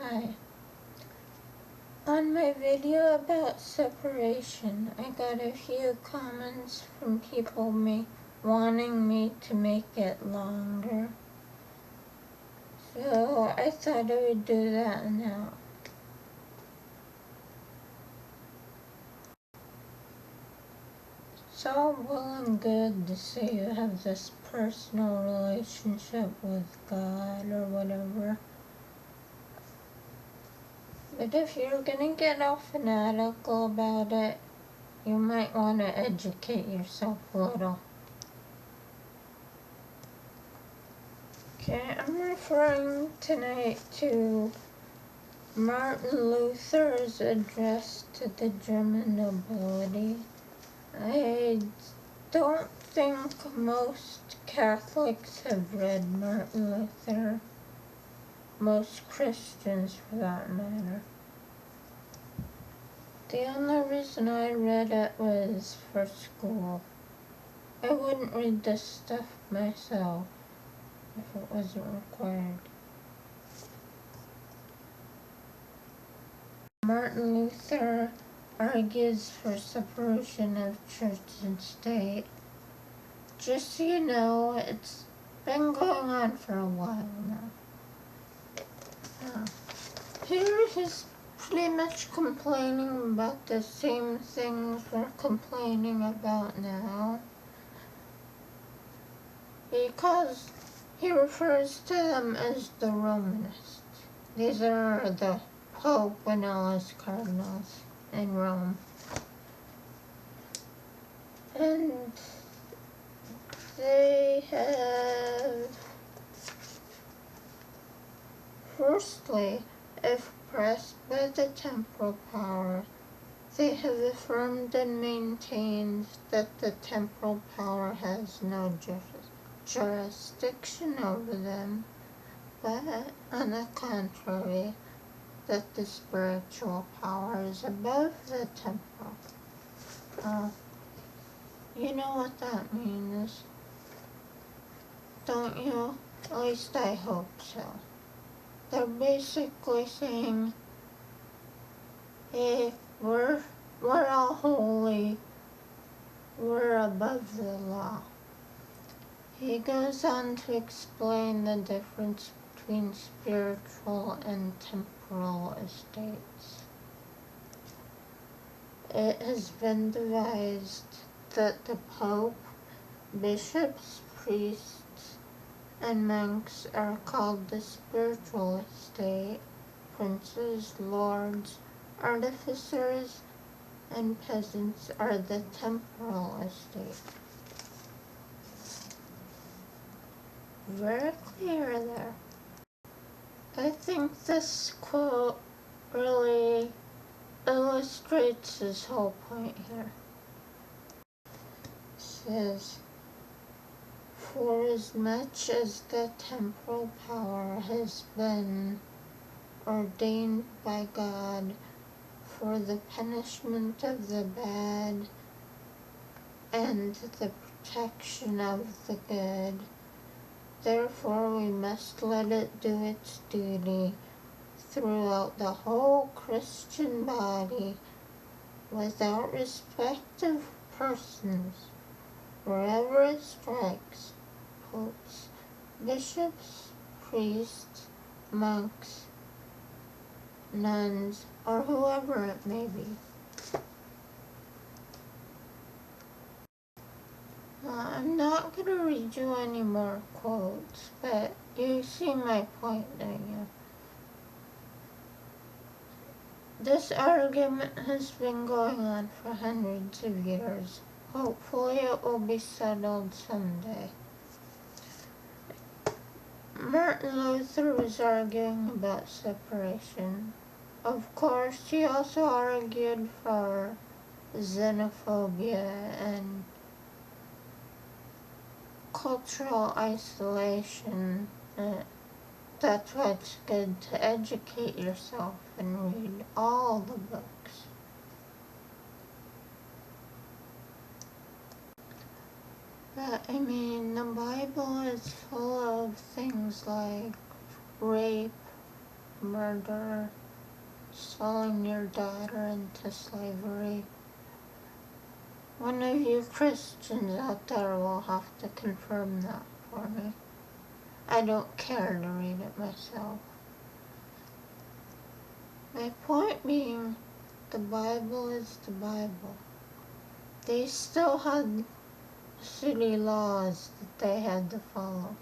Hi. On my video about separation, I got a few comments from people wanting me to make it longer. So I thought I would do that now. It's all well and good to say you have this personal relationship with God or whatever. But if you're gonna get all fanatical about it, you might want to educate yourself a little. Okay, I'm referring tonight to Martin Luther's address to the German nobility. I don't think most Catholics have read Martin Luther. Most Christians, for that matter. The only reason I read it was for school. I wouldn't read this stuff myself if it wasn't required. Martin Luther argues for separation of church and state. Just so you know, it's been going on for a while now. Here he's pretty much complaining about the same things we're complaining about now, because he refers to them as the Romanists. These are the Pope and all his cardinals in Rome. And they have, firstly, if pressed by the temporal power, they have affirmed and maintained that the temporal power has no jurisdiction over them, but, on the contrary, that the spiritual power is above the temporal. You know what that means, don't you? At least I hope so. They're basically saying, hey, we're all holy, we're above the law. He goes on to explain the difference between spiritual and temporal estates. It has been devised that the Pope, bishops, priests, and monks are called the spiritual estate, princes, lords, artificers, and peasants are the temporal estate. Very clear there. I think this quote really illustrates his whole point here. It says, for as much as the temporal power has been ordained by God for the punishment of the bad and the protection of the good, therefore we must let it do its duty throughout the whole Christian body, without respect of persons, wherever it strikes, popes, bishops, priests, monks, nuns, or whoever it may be. I'm not going to read you any more quotes, but you see my point, don't you? This argument has been going on for hundreds of years. Hopefully it will be settled someday. Martin Luther was arguing about separation. Of course, he also argued for xenophobia and cultural isolation. That's why it's good to educate yourself and read all the books. But, I mean, the Bible is full of things like rape, murder, selling your daughter into slavery. One of you Christians out there will have to confirm that for me. I don't care to read it myself. My point being, the Bible is the Bible. They still had city laws that they had to follow.